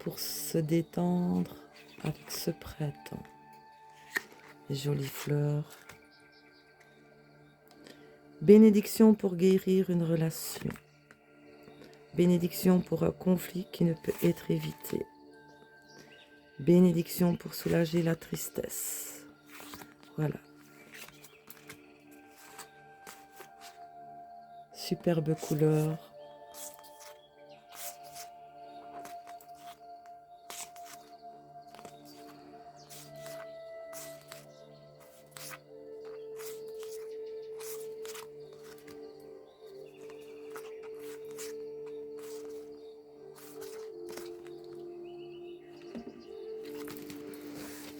pour se détendre avec ce printemps. Les jolies fleurs. Bénédiction pour guérir une relation. Bénédiction pour un conflit qui ne peut être évité. Bénédiction pour soulager la tristesse. Voilà. Superbe couleur.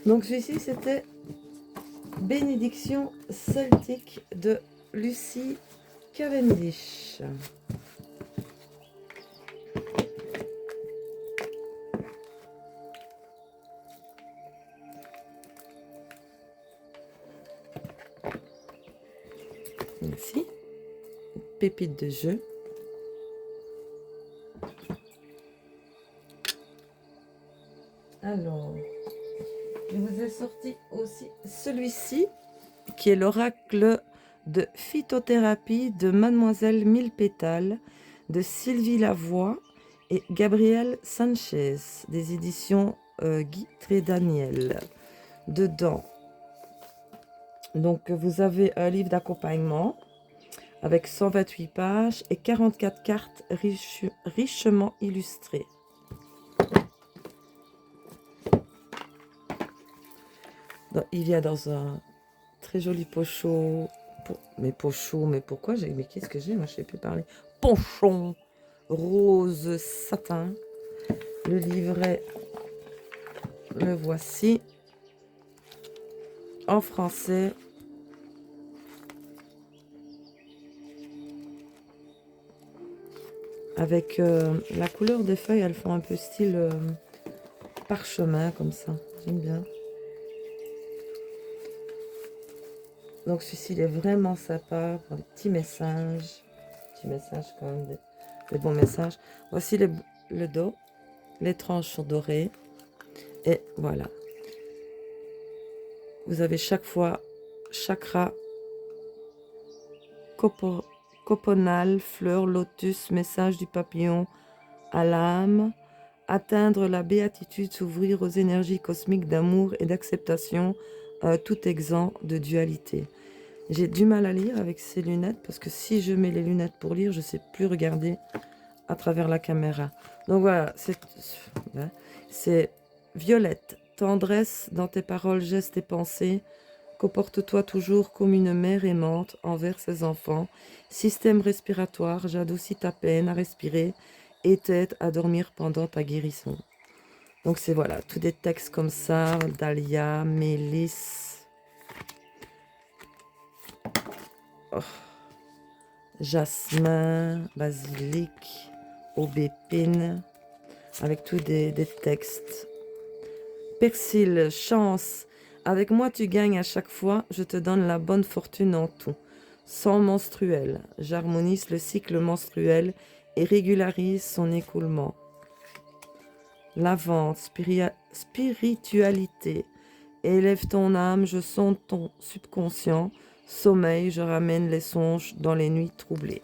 Donc celui-ci, c'était Bénédiction celtique de Lucy Cavendish. Ici, pépite de jeu. Alors, je vous ai sorti aussi celui-ci, qui est l'oracle de phytothérapie de Mademoiselle Mille Pétales, de Sylvie Lavoie et Gabriel Sanchez, des éditions Guy Trédaniel. Dedans, donc vous avez un livre d'accompagnement avec 128 pages et 44 cartes richement illustrées. Donc, il vient dans un très joli pochon. Mais pochon, mais pourquoi j'ai... Mais qu'est-ce que j'ai? Moi, je ne sais plus parler. Ponchon rose satin. Le livret, le voici. En français. Avec la couleur des feuilles, elles font un peu style parchemin, comme ça. J'aime bien. Donc celui-ci, il est vraiment sympa pour des petits messages. Petits messages quand même, des bons messages. Voici le dos. Les tranches sont dorées. Et voilà. Vous avez chaque fois chakra, coponal, fleur, lotus, message du papillon à l'âme. Atteindre la béatitude, s'ouvrir aux énergies cosmiques d'amour et d'acceptation, tout exempt de dualité. J'ai du mal à lire avec ces lunettes parce que si je mets les lunettes pour lire, je ne sais plus regarder à travers la caméra. Donc voilà, c'est Violette, tendresse dans tes paroles, gestes et pensées. Comporte-toi toujours comme une mère aimante envers ses enfants. Système respiratoire, j'adoucis ta peine à respirer et t'aide à dormir pendant ta guérison. Donc c'est voilà, tous des textes comme ça, Dahlia, Mélisse. Oh. Jasmin, basilic, aubépine, avec tous des textes. Persil, chance, avec moi tu gagnes à chaque fois, je te donne la bonne fortune en tout. Sang menstruel, j'harmonise le cycle menstruel et régularise son écoulement. Lavande, spiritualité, élève ton âme, je sonde ton subconscient. Sommeil, je ramène les songes dans les nuits troublées.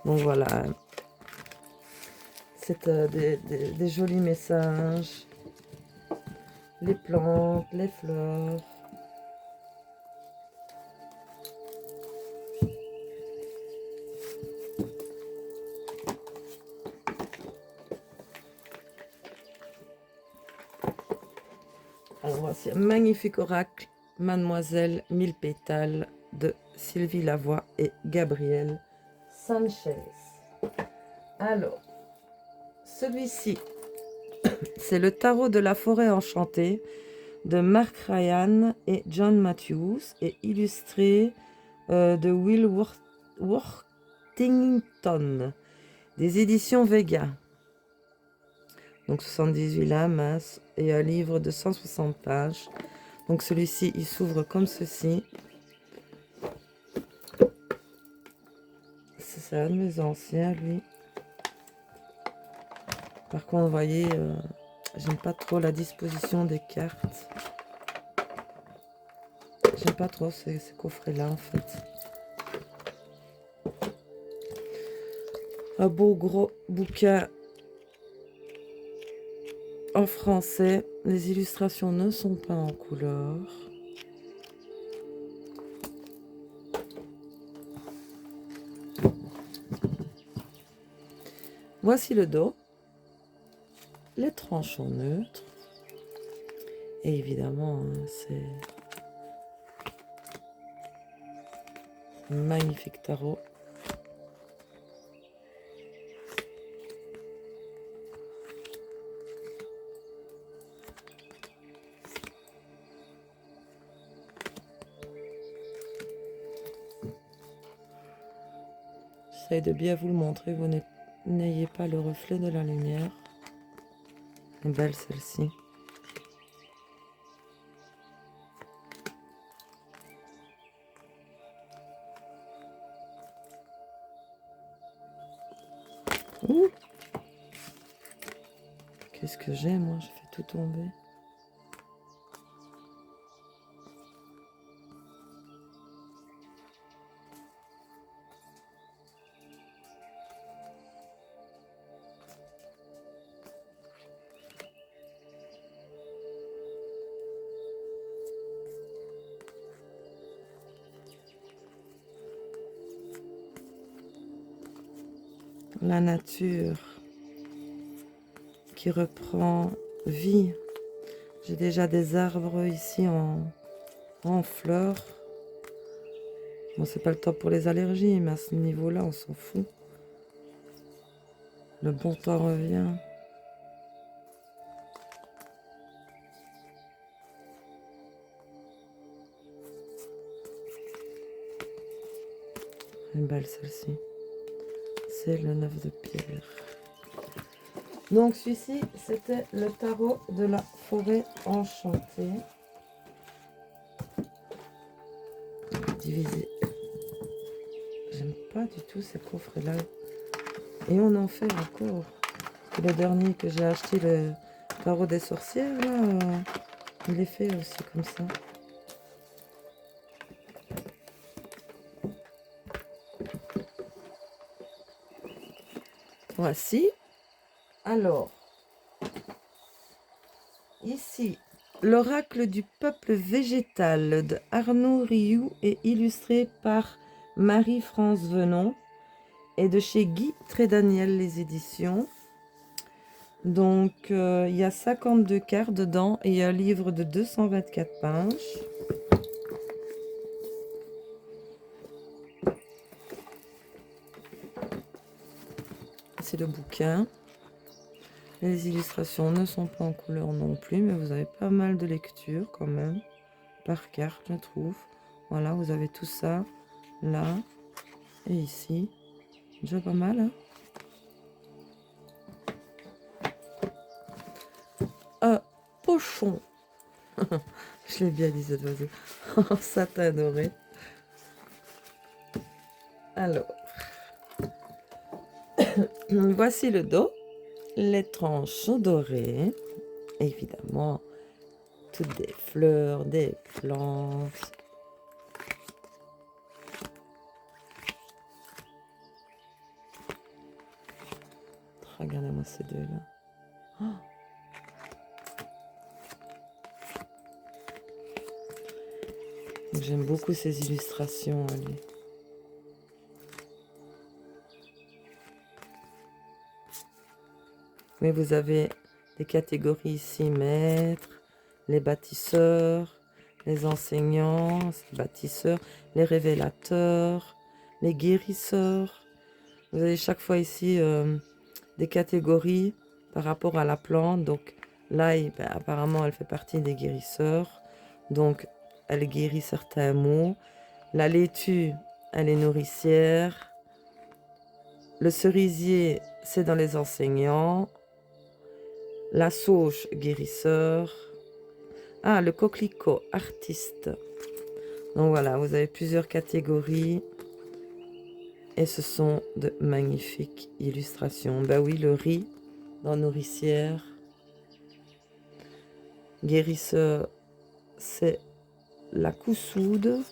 Donc voilà, c'est des jolis messages. Les plantes, les fleurs. Alors voici un magnifique oracle, Mademoiselle Mille Pétales de Sylvie Lavoie et Gabriel Sanchez. Alors, celui-ci, c'est le tarot de la forêt enchantée de Mark Ryan et John Matthews et illustré de Will Worthington, des éditions Vega. Donc 78 lames et un livre de 160 pages. Donc celui-ci, il s'ouvre comme ceci. C'est un de mes anciens, lui. Par contre, vous voyez, j'aime pas trop la disposition des cartes. J'aime pas trop ces coffrets-là, en fait. Un beau gros bouquin en français. Les illustrations ne sont pas en couleur. Voici le dos. Les tranches sont neutres. Et évidemment, c'est un magnifique tarot. J'essaie de bien vous le montrer, vous n'ayez pas le reflet de la lumière. Elle est belle celle-ci. Ouh, qu'est-ce que j'ai, moi? Je fais tout tomber. La nature qui reprend vie. J'ai déjà des arbres ici en fleurs. Bon, c'est pas le top pour les allergies, mais à ce niveau-là, on s'en fout. Le bon temps revient. Une belle celle-ci. C'est le 9 de pierre. Donc celui-ci, c'était le tarot de la forêt enchantée. Divisé. J'aime pas du tout ces coffrets-là. Et on en fait encore. Le dernier que j'ai acheté, le tarot des sorcières, là, il est fait aussi comme ça. Voici. Alors, ici, l'oracle du peuple végétal de Arnaud Rioux est illustré par Marie-France Venon et de chez Guy Trédaniel les éditions. Donc, il y a 52 cartes dedans et il y a un livre de 224 pages. C'est le bouquin. Les illustrations ne sont pas en couleur non plus, mais vous avez pas mal de lectures quand même, par carte, je trouve. Voilà, vous avez tout ça, là, et ici. Déjà pas mal, hein? Un pochon. Je l'ai bien dit, cette oiseau. En satin doré. Alors, voici le dos. Les tranches sont dorées. Évidemment, toutes des fleurs, des plantes. Regardez-moi ces deux-là. Oh, j'aime beaucoup ces illustrations, allez. Mais vous avez des catégories ici, maîtres, les bâtisseurs, les enseignants, les bâtisseurs, les révélateurs, les guérisseurs. Vous avez chaque fois ici des catégories par rapport à la plante. Donc là, apparemment, elle fait partie des guérisseurs. Donc, elle guérit certains maux. La laitue, elle est nourricière. Le cerisier, c'est dans les enseignants. La sauge, guérisseur. Ah, le coquelicot, artiste. Donc voilà, vous avez plusieurs catégories. Et ce sont de magnifiques illustrations. Ben oui, le riz, dans Nourricière. Guérisseur, c'est la Coussoude.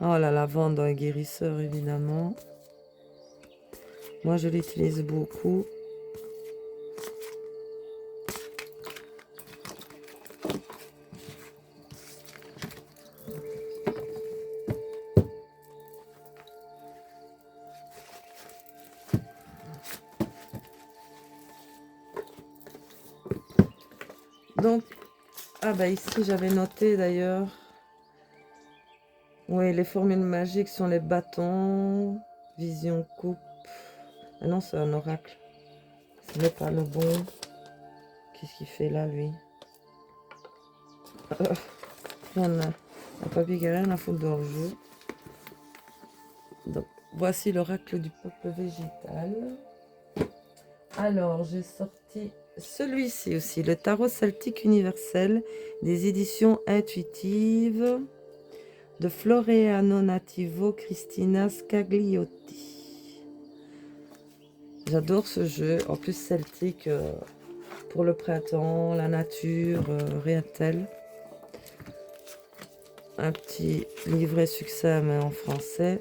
Oh, la lavande dans les guérisseurs, évidemment. Moi, je l'utilise beaucoup. Donc, ah bah ici, j'avais noté d'ailleurs. Oui, les formules magiques sont les bâtons, vision coupe. Ah non, c'est un oracle. Ce n'est pas le bon. Qu'est-ce qu'il fait là, lui? On a un papier qui n'a rien à foutre dans le jeu. Donc, voici l'oracle du peuple végétal. Alors, j'ai sorti celui-ci aussi, le tarot celtique universel des éditions intuitives de Floreano Nativo Cristina Scagliotti. J'adore ce jeu, en plus celtique, pour le printemps, la nature, rien de tel. Un petit livret succès à main en français.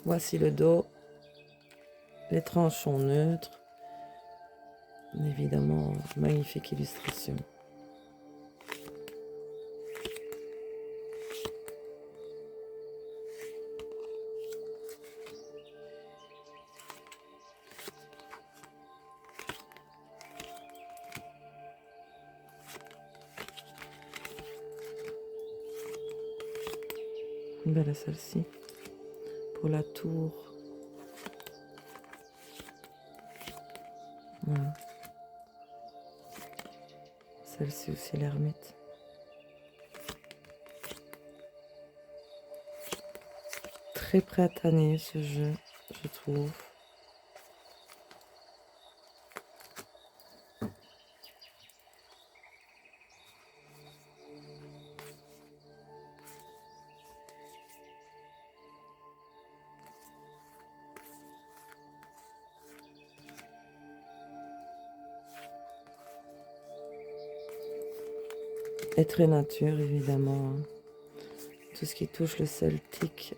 Voici le dos. Les tranchons neutres. Évidemment, magnifique illustration. Belle celle-ci. Pour la tour. Voilà. Celle-ci aussi, l'ermite. Très printanier ce jeu, je trouve. Et très nature, évidemment. Tout ce qui touche le celtique,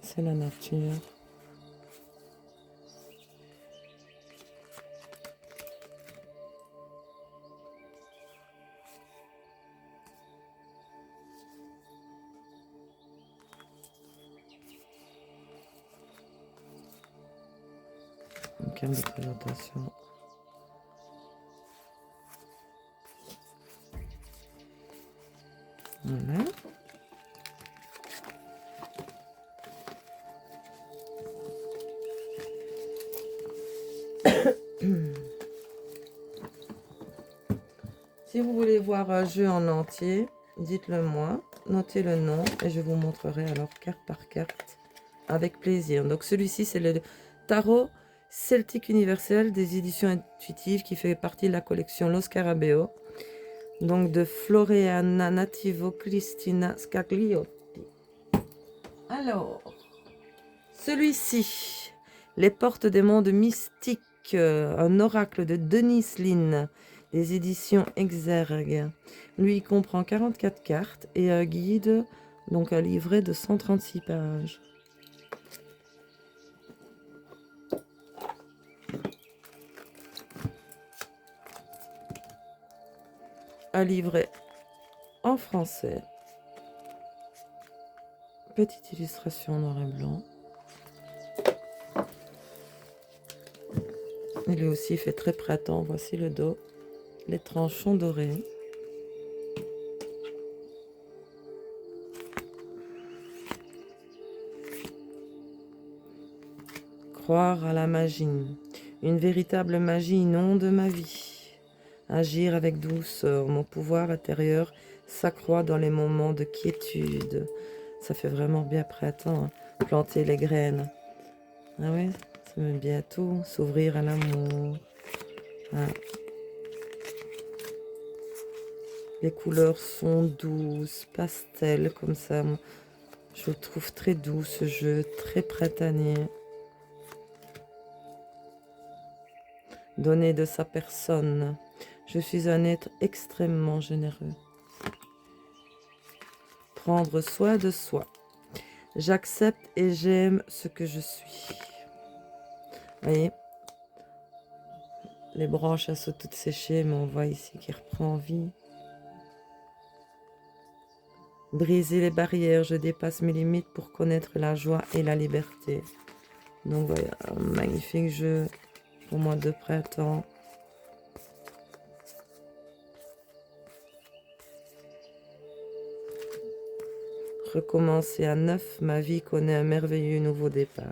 c'est la nature. Une carte de présentation. Voilà. Si vous voulez voir un jeu en entier, dites-le moi, notez le nom et je vous montrerai alors carte par carte avec plaisir. Donc celui-ci, c'est le tarot celtique universel des éditions intuitives qui fait partie de la collection Lo Scarabeo, donc de Floreana Nativo Cristina Scagliotti. Alors, celui-ci, Les portes des mondes mystiques, un oracle de Denis Lynn, des éditions Exergue. Lui, il comprend 44 cartes et un guide, donc un livret de 136 pages. Un livret en français. Petite illustration noir et blanc. Il est aussi fait très printemps. Voici le dos. Les tranchons dorés. Croire à la magie. Une véritable magie inonde ma vie. Agir avec douceur. Mon pouvoir intérieur s'accroît dans les moments de quiétude. Ça fait vraiment bien printemps. Hein. Planter les graines. Ah ouais, ça va bientôt s'ouvrir à l'amour. Ah. Les couleurs sont douces, pastel, comme ça. Je le trouve très doux ce jeu, très printanier. Donner de sa personne. Je suis un être extrêmement généreux. Prendre soin de soi. J'accepte et j'aime ce que je suis. Vous voyez, les branches elles sont toutes séchées, mais on voit ici qu'il reprend vie. Briser les barrières, je dépasse mes limites pour connaître la joie et la liberté. Donc voilà, un magnifique jeu au mois de printemps. Recommencer à neuf, ma vie connaît un merveilleux nouveau départ.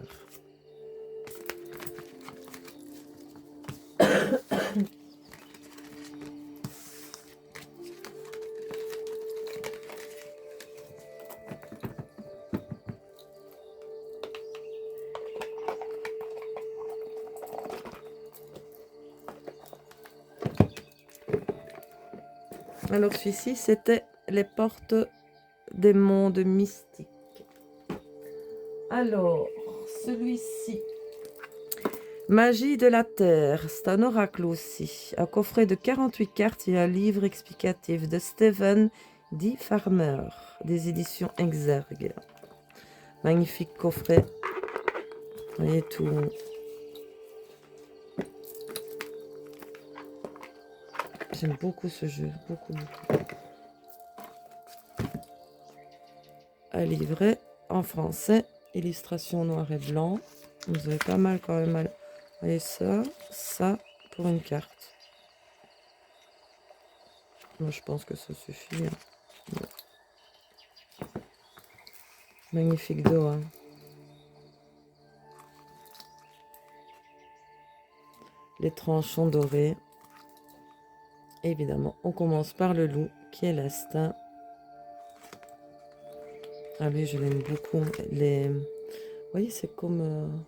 Alors celui-ci, c'était les portes des mondes mystiques. Alors, celui-ci, Magie de la Terre, c'est un oracle aussi. Un coffret de 48 cartes et un livre explicatif de Stephen D. Farmer, des éditions Exergue. Magnifique coffret. Vous voyez tout. J'aime beaucoup ce jeu, beaucoup. Un livret en français, illustration noir et blanc. Vous avez pas mal quand même. Vous voyez ça pour une carte. Moi, je pense que ça suffit. Hein. Ouais. Magnifique dos. Hein. Les tranchants dorés. Évidemment, on commence par le loup, qui est l'instinct. Ah lui, je l'aime beaucoup. Vous voyez, c'est comme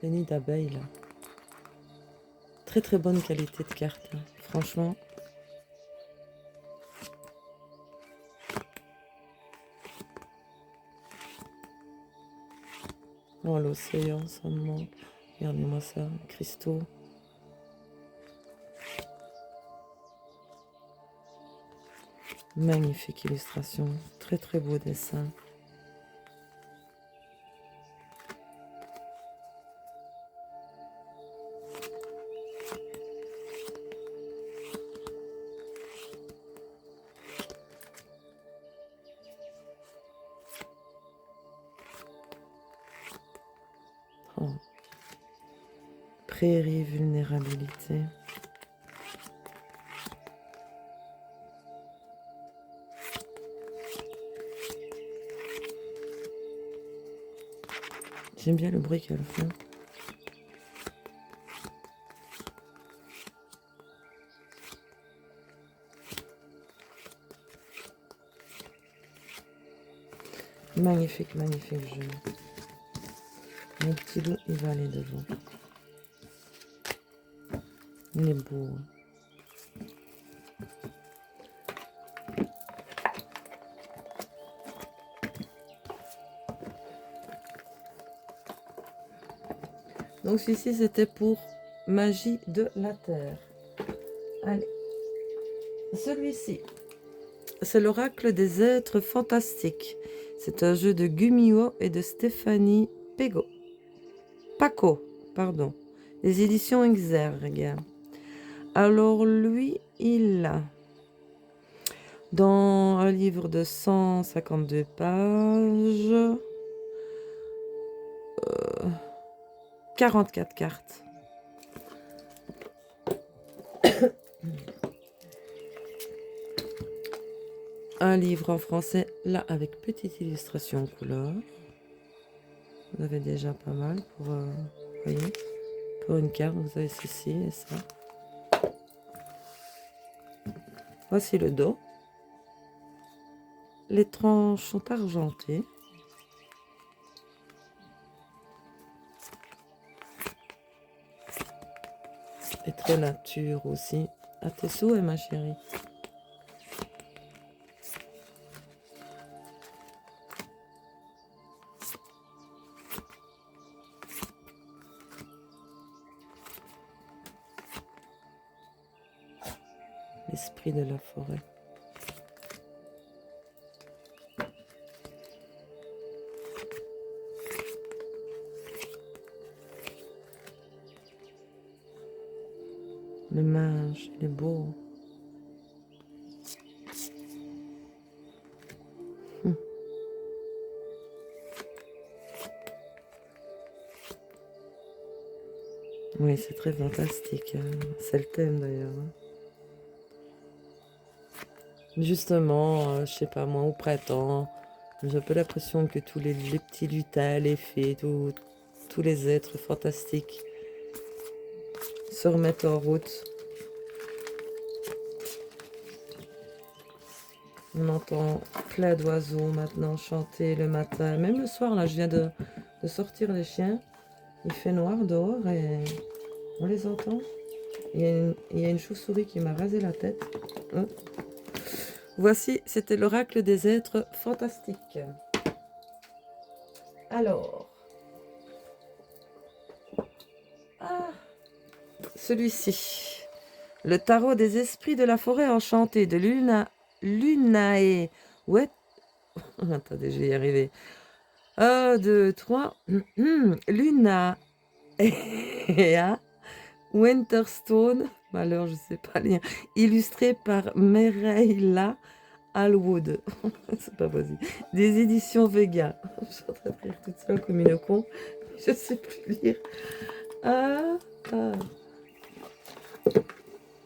les nids d'abeilles, là. Très bonne qualité de carte, hein. Franchement. Oh, l'océan, ça me manque. Regardez-moi ça, cristaux. Magnifique illustration, très beau dessin. Oh. Prairie, vulnérabilité. J'aime bien le bruit qu'elle fait. Magnifique jeu. Mon petit loup, il va aller devant. Il est beau. Hein. Donc celui-ci, c'était pour Magie de la Terre. Allez. Celui-ci, c'est l'oracle des êtres fantastiques. C'est un jeu de Gumio et de Stéphanie Paco, pardon. Les éditions Exergue. Alors lui, il a, dans un livre de 152 pages, 44 cartes. Un livre en français, là, avec petite illustration en couleur. Vous avez déjà pas mal pour, voyez, pour une carte, vous avez ceci et ça. Voici le dos. Les tranches sont argentées. Et très nature aussi. À tes souhaits, ma chérie. l'esprit de la forêt. Le mage, il est beau. Oui, c'est très fantastique. C'est le thème d'ailleurs. Justement, je sais pas moi, au printemps, j'ai un peu l'impression que tous les petits lutins, les fées, tous les êtres fantastiques se remettent en route. On entend plein d'oiseaux maintenant chanter le matin. Même le soir, là, je viens de sortir les chiens. Il fait noir dehors et on les entend. Il y a une chauve-souris qui m'a rasé la tête. Voici, c'était l'oracle des êtres fantastiques. Alors, celui-ci. Le tarot des esprits de la forêt enchantée de Lunae. Ouais. Attendez, je vais y arriver. 1, 2, 3. Luna. Winterstone. Malheur, je sais pas lire. Illustré par Mereila Alwood. C'est pas possible. Des éditions Vega. Je suis en train de rire toute seule comme une con. Je sais plus lire.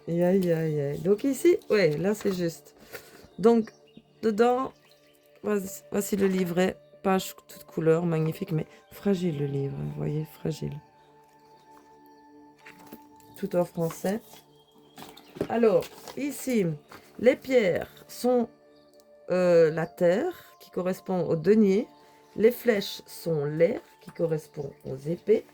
Aïe, aïe, aïe. Donc ici, ouais, là c'est juste. Donc, dedans, voici le livret. Page toute couleur, magnifique, mais fragile le livre. Vous voyez, fragile. Tout en français. Alors, ici, les pierres sont la terre, qui correspond au denier. Les flèches sont l'air, qui correspond aux épées.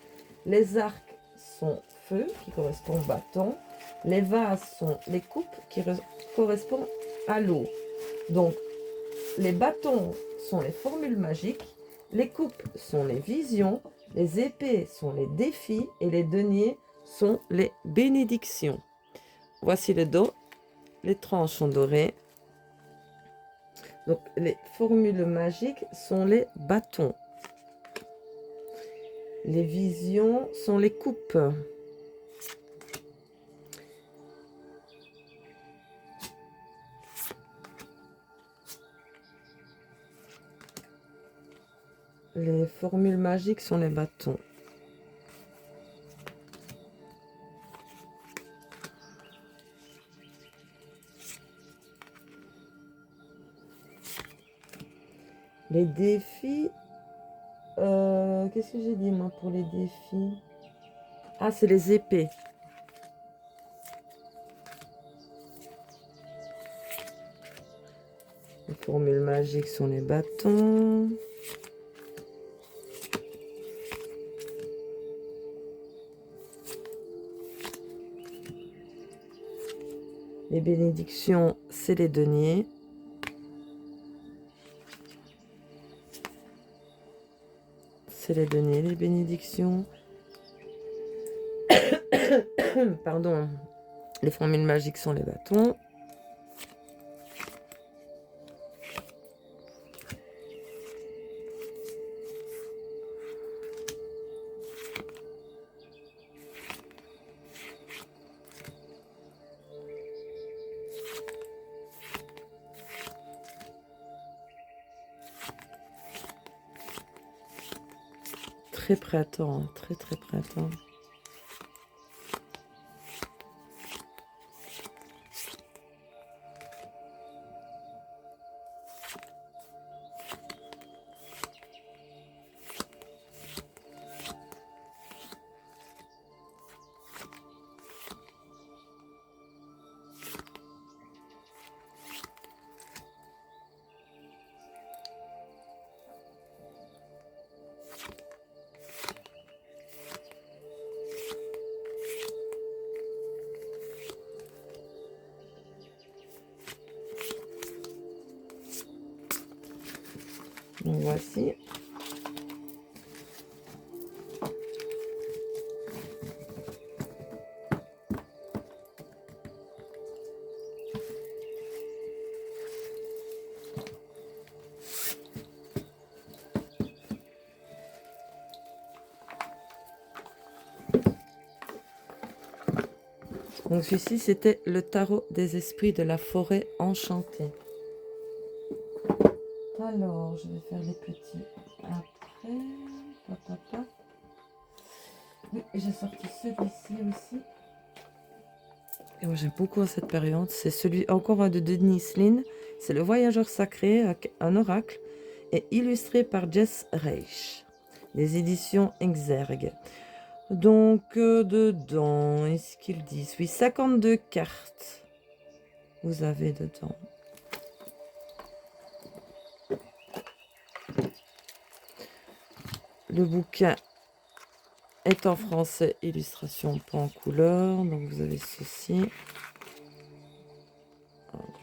Les arcs sont feu, qui correspond au bâton. Les vases sont les coupes, qui correspondent à l'eau. Donc, les bâtons sont les formules magiques. Les coupes sont les visions. Les épées sont les défis. Et les deniers sont les bénédictions. Voici le dos. Les tranches sont dorées. Donc, les formules magiques sont les bâtons. Les visions sont les coupes. Les formules magiques sont les bâtons. Les défis... qu'est-ce que j'ai dit, moi, pour les défis? Ah, c'est les épées. Les formules magiques sont les bâtons. Les bénédictions, c'est les deniers. C'est les deniers, les bénédictions. Pardon. Les formules magiques sont les bâtons. Très printemps, très très printemps. Donc voici. Donc celui-ci, c'était le tarot des esprits de la forêt enchantée. Alors, je vais faire les petits après. Papa. Oui, j'ai sorti celui-ci aussi. Et moi, j'aime beaucoup cette période. C'est celui, encore un de Denis Lynn. C'est le voyageur sacré, un oracle, et illustré par Jess Reich. Les éditions Exergue. Donc, dedans, est-ce qu'ils disent? Oui, 52 cartes. Vous avez dedans. Le bouquin est en français, illustration pas en couleur. Donc, vous avez ceci.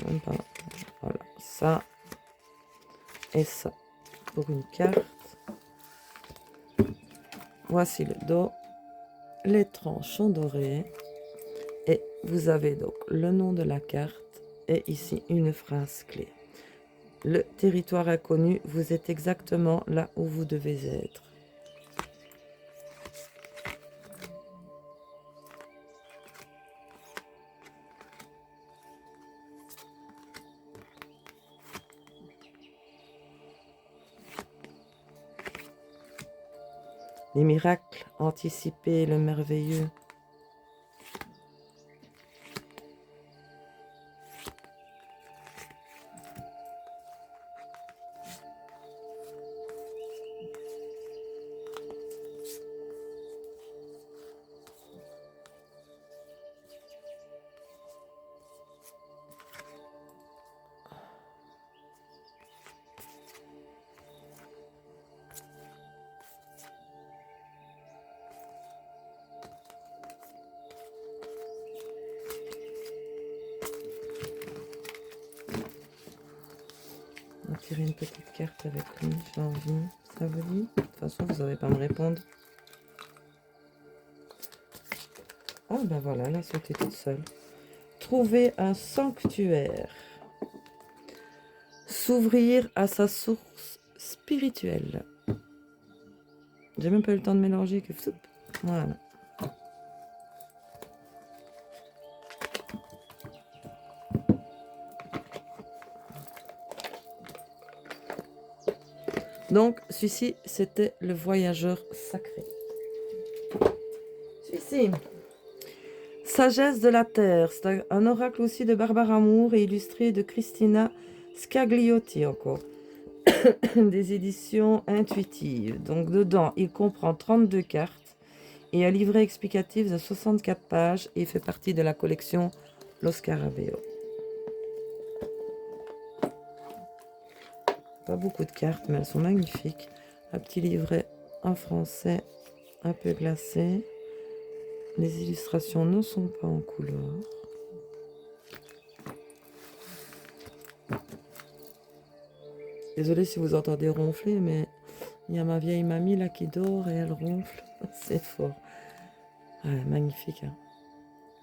Même pas. Voilà, ça et ça pour une carte. Voici le dos. Les tranches sont dorées. Et vous avez donc le nom de la carte et ici une phrase clé. Le territoire inconnu, vous êtes exactement là où vous devez être. Les miracles, anticiper le merveilleux. On va tirer une petite carte avec lui, j'ai envie. Ça vous dit? De toute façon, vous n'allez pas me répondre. Ah ben voilà, là, c'était toute seule. Trouver un sanctuaire. S'ouvrir à sa source spirituelle. J'ai même pas eu le temps de mélanger que... Voilà. Donc, celui-ci, c'était le voyageur sacré. Celui-ci, Sagesse de la Terre. C'est un oracle aussi de Barbara Amour et illustré de Christina Scagliotti encore. Des éditions intuitives. Donc, dedans, il comprend 32 cartes et un livret explicatif de 64 pages et fait partie de la collection Los Scarabeo. Pas beaucoup de cartes, mais elles sont magnifiques. Un petit livret en français, un peu glacé. Les illustrations ne sont pas en couleur. Désolée si vous entendez ronfler, mais il y a ma vieille mamie là qui dort et elle ronfle. C'est fort. Ah, magnifique. Hein.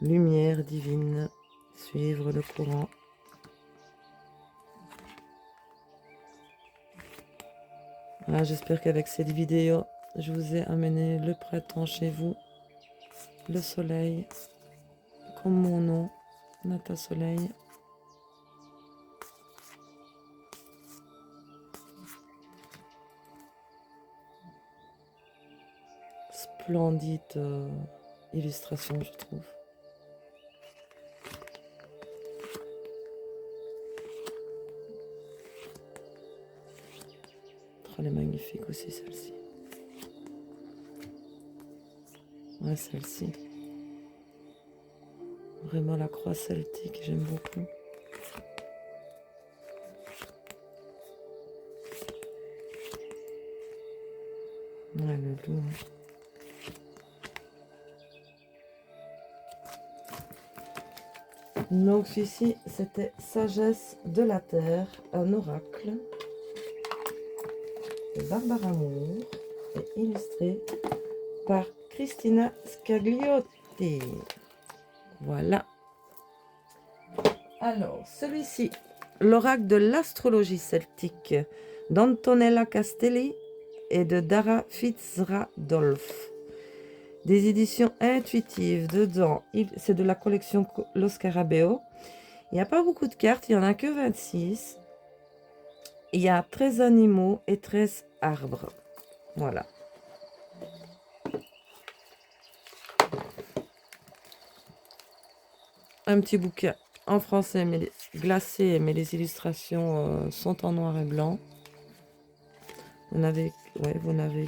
Lumière divine. Suivre le courant. Ah, j'espère qu'avec cette vidéo, je vous ai amené le printemps chez vous. Le soleil. Comme mon nom. Nata Soleil. Splendide illustration, je trouve. Oh, elle est magnifique aussi, celle-ci. Ouais, celle-ci. Vraiment la croix celtique, j'aime beaucoup. Ouais, le loup. Donc celui-ci, c'était Sagesse de la Terre, un oracle de Barbara Amour et illustré par Christina Scagliotti. Voilà. Alors, celui-ci, l'oracle de l'astrologie celtique d'Antonella Castelli et de Dara Fitzradolf. Des éditions intuitives. Dedans, c'est de la collection Lo Scarabeo. Il n'y a pas beaucoup de cartes, il n'y en a que 26. Il y a 13 animaux et 13 arbres. Voilà. Un petit bouquin en français, mais glacé, mais les illustrations sont en noir et blanc. Vous n'avez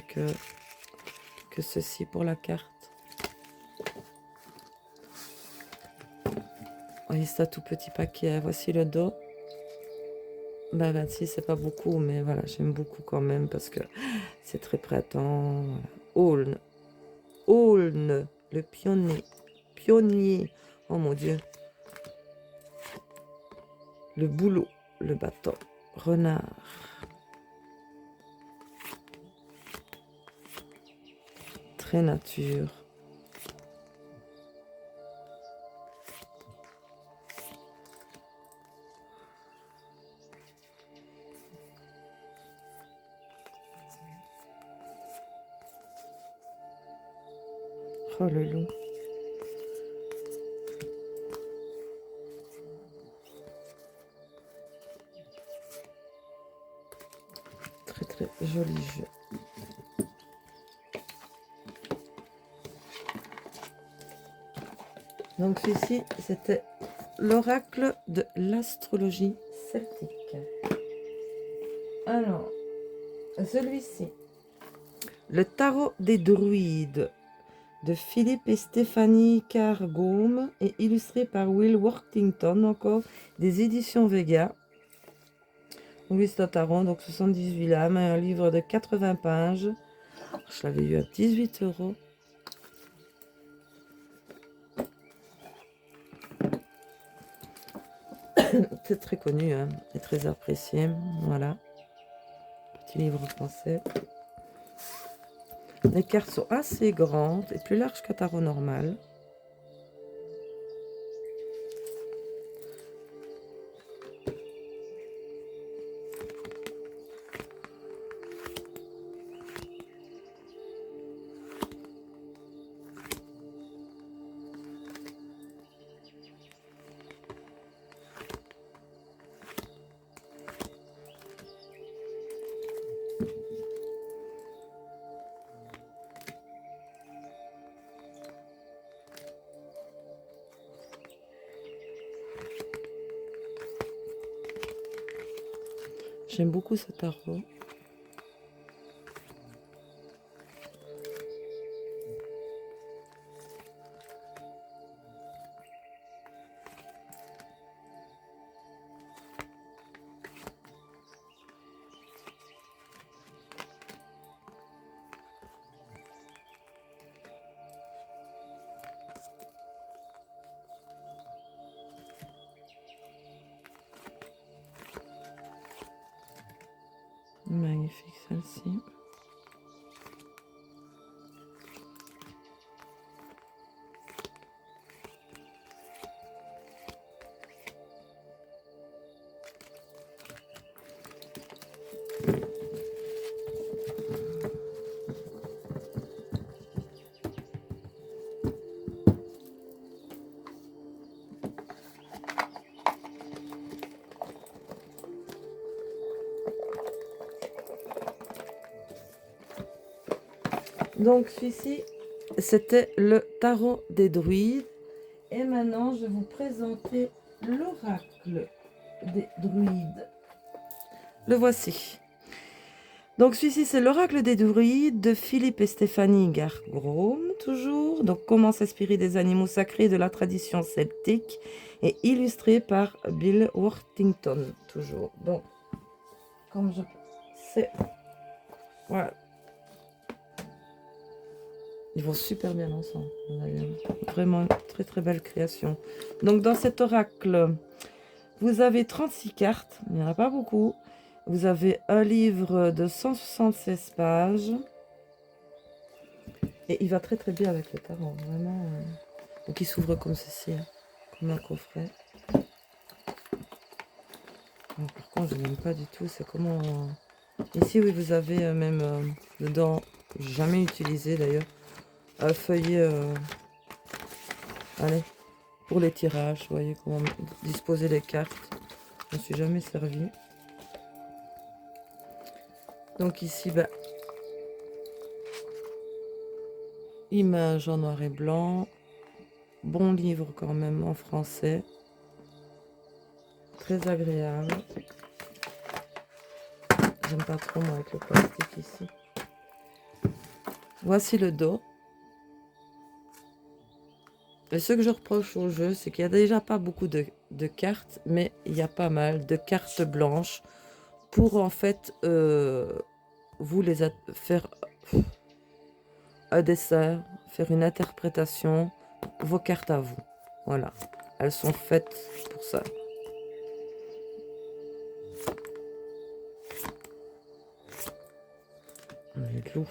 que ceci pour la carte. Oui, c'est un tout petit paquet. Voici le dos. Ben 26, c'est pas beaucoup, mais voilà, j'aime beaucoup quand même parce que c'est très printemps. Aulne. Aulne, le pionnier. Pionnier. Oh mon Dieu. Le boulot, le bâton. Renard. Très nature. Oh le loup. Très très joli jeu. Donc celui-ci, c'était l'oracle de l'astrologie celtique. Alors, celui-ci, le tarot des druides de Philippe et Stéphanie Cargome et illustré par Will Worthington, encore des éditions Vega. Oui, c'est un tarot, donc 78 lames, un livre de 80 pages. Je l'avais eu à 18 €. C'est très connu hein, et très apprécié. Voilà. Petit livre français. Les cartes sont assez grandes et plus larges qu'un tarot normal. J'aime beaucoup ce tarot. Magnifique celle-ci. Donc celui-ci, c'était le tarot des druides. Et maintenant, je vais vous présenter l'oracle des druides. Le voici. Donc celui-ci, c'est l'oracle des druides de Philippe et Stéphanie Gargome, toujours. Donc comment s'inspirer des animaux sacrés de la tradition celtique et illustré par Bill Worthington, toujours. Donc, comme je sais, voilà. Ils vont super bien ensemble. Vraiment une très très belle création. Donc dans cet oracle, vous avez 36 cartes. Il n'y en a pas beaucoup. Vous avez un livre de 176 pages. Et il va très très bien avec le tarot. Vraiment. Donc il s'ouvre comme ceci. Hein, comme un coffret. Alors, par contre, je n'aime pas du tout. C'est comment... Ici, oui, vous avez même dedans, jamais utilisé d'ailleurs. feuillet, allez, pour les tirages. Vous voyez comment disposer les cartes. Je ne me suis jamais servi. Donc ici, bah, image en noir et blanc. Bon livre quand même en français. Très agréable. J'aime pas trop moi avec le plastique ici. Voici le dos. Et ce que je reproche au jeu, c'est qu'il n'y a déjà pas beaucoup de cartes, mais il y a pas mal de cartes blanches pour en fait vous les faire un dessin, faire une interprétation, vos cartes à vous. Voilà, elles sont faites pour ça. Les loups.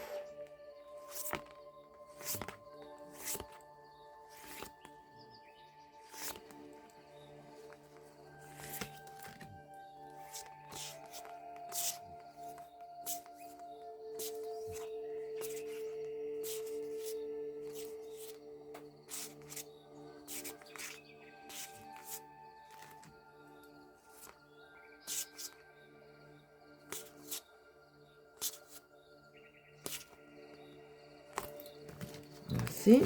Merci.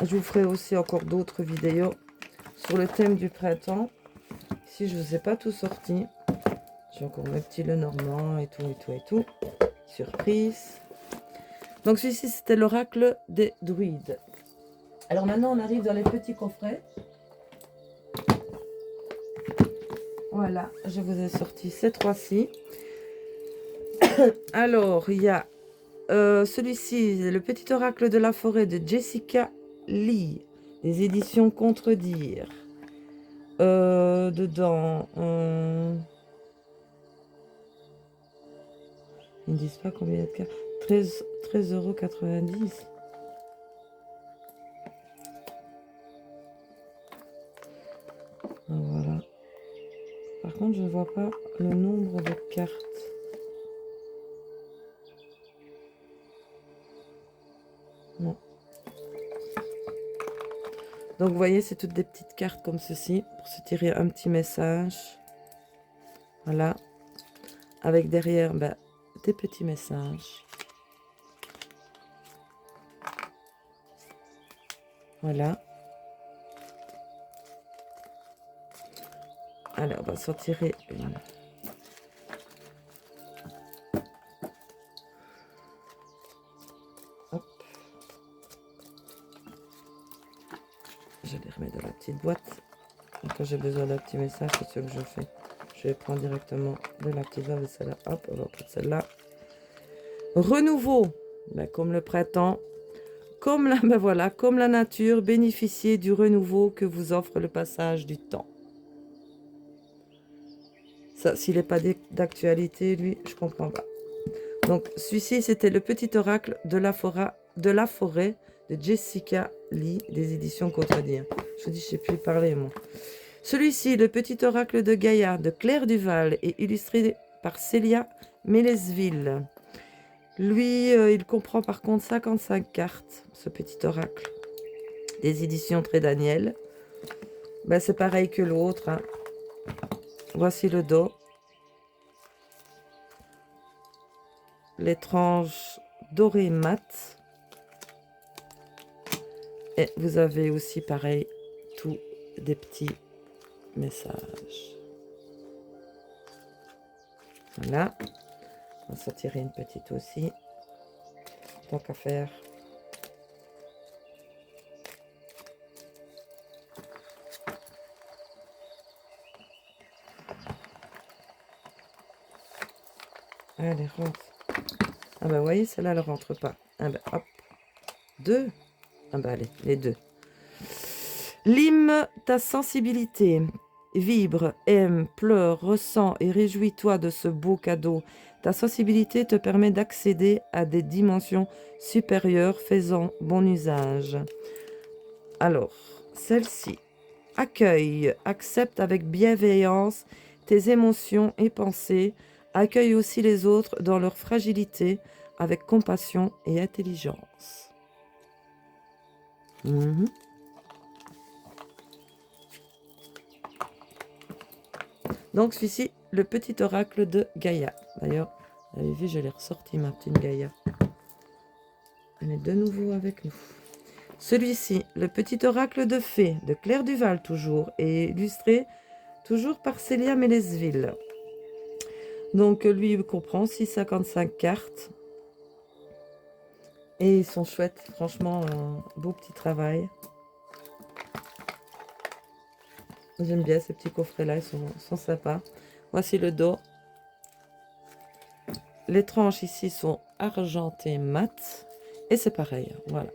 Je vous ferai aussi encore d'autres vidéos sur le thème du printemps. Ici, je ne vous ai pas tout sorti. J'ai encore mes petits Lenormand et tout, et tout, et tout. Surprise. Donc, celui-ci, c'était l'oracle des druides. Alors, maintenant, on arrive dans les petits coffrets. Voilà, je vous ai sorti ces trois-ci. Alors, il y a celui-ci, le petit oracle de la forêt de Jessica Lee, des éditions Contredire. Dedans, ils ne disent pas combien il y a de cartes. 13,90 €. Voilà. Par contre, je ne vois pas le nombre de cartes. Non. Donc, vous voyez, c'est toutes des petites cartes comme ceci pour se tirer un petit message. Voilà. Avec derrière, ben, des petits messages. Voilà. Alors, on va s'en tirer une. Hop. Je les remets dans la petite boîte. Et quand j'ai besoin d'un petit message, c'est ce que je fais. Je vais prendre directement de la petite boîte de celle-là. Hop, on va prendre celle-là. Renouveau. Ben, comme le printemps. Comme la, ben voilà, comme la nature, bénéficiez du renouveau que vous offre le passage du temps. Ça, s'il n'est pas d'actualité, lui, je comprends pas. Donc, celui-ci, c'était le petit oracle de la forêt de Jessica Lee, des éditions Contredire. Je vous dis, je ne sais plus parler, moi. Celui-ci, le petit oracle de Gaïa, de Claire Duval, est illustré par Célia Mélesville. Lui, il comprend par contre 55 cartes, ce petit oracle, des éditions Très Daniel. Ben, c'est pareil que l'autre. Hein. Voici le dos. L'étrange doré mat. Et vous avez aussi, pareil, tous des petits messages. Voilà. On va s'en tirer une petite aussi. Tant qu'à faire. Allez, rentre. Ah ben, vous voyez, celle-là, elle ne rentre pas. Ah ben, hop. Deux. Ah ben, allez, les deux. Lime ta sensibilité. Vibre, aime, pleure, ressens et réjouis-toi de ce beau cadeau. Ta sensibilité te permet d'accéder à des dimensions supérieures, faisant bon usage. Alors, celle-ci. Accueille, accepte avec bienveillance tes émotions et pensées. Accueille aussi les autres dans leur fragilité avec compassion et intelligence. Mhm. Donc, celui-ci, le petit oracle de Gaïa. D'ailleurs, vous avez vu, je l'ai ressorti, ma petite Gaïa. Elle est de nouveau avec nous. Celui-ci, le petit oracle de fée, de Claire Duval toujours, et illustré toujours par Célia Mélesville. Donc, lui, il comprend 655 cartes. Et ils sont chouettes, franchement, un beau petit travail. J'aime bien ces petits coffrets-là, ils sont sympas. Voici le dos. Les tranches ici sont argentées mat. Et c'est pareil, voilà.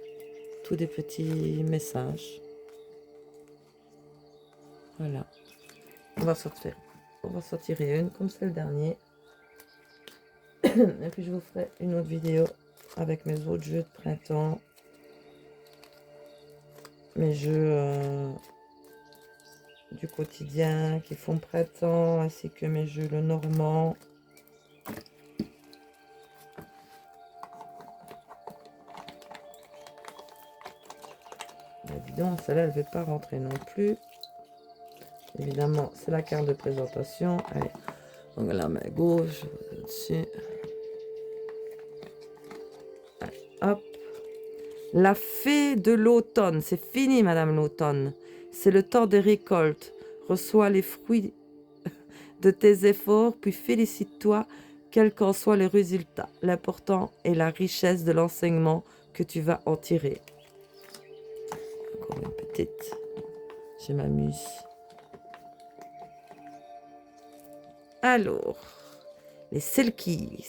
Tous des petits messages. Voilà. On va sortir une, comme c'est le dernier. Et puis je vous ferai une autre vidéo avec mes autres jeux de printemps. Mes jeux du quotidien qui font printemps, ainsi que mes jeux le normand. Évidemment, celle-là, elle ne veut pas rentrer non plus. Évidemment, c'est la carte de présentation. Allez, donc la main gauche, dessus. Allez, hop. La fée de l'automne. C'est fini, Madame l'automne. C'est le temps des récoltes. Reçois les fruits de tes efforts, puis félicite-toi, quels qu'en soient les résultats. L'important est la richesse de l'enseignement que tu vas en tirer. Encore une petite. Je m'amuse. Alors, les Selkies.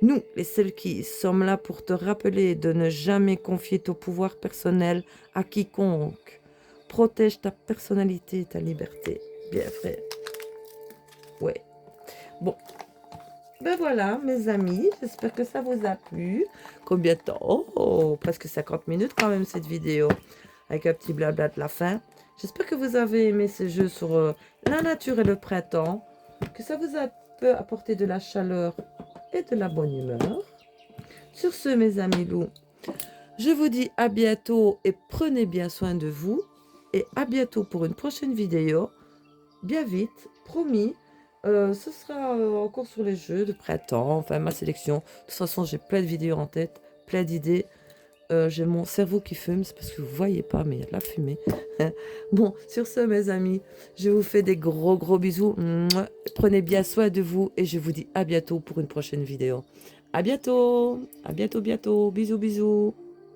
Nous, les Selkies, sommes là pour te rappeler de ne jamais confier ton pouvoir personnel à quiconque. Protège ta personnalité et ta liberté. Bien, frère. Ouais. Bon. Ben voilà, mes amis, j'espère que ça vous a plu. Combien de temps? Oh, presque 50 minutes quand même, cette vidéo. Avec un petit blabla de la fin. J'espère que vous avez aimé ces jeux sur la nature et le printemps. Que ça vous a peu apporté de la chaleur et de la bonne humeur. Sur ce, mes amis loups, je vous dis à bientôt et prenez bien soin de vous. Et à bientôt pour une prochaine vidéo. Bien vite, promis. Ce sera encore sur les jeux de printemps, enfin ma sélection. De toute façon, j'ai plein de vidéos en tête, plein d'idées. J'ai mon cerveau qui fume, c'est parce que vous ne voyez pas, mais il y a de la fumée. Bon, sur ce, mes amis, je vous fais des gros bisous. Mouah. Prenez bien soin de vous et je vous dis à bientôt pour une prochaine vidéo. À bientôt, bientôt. Bisous.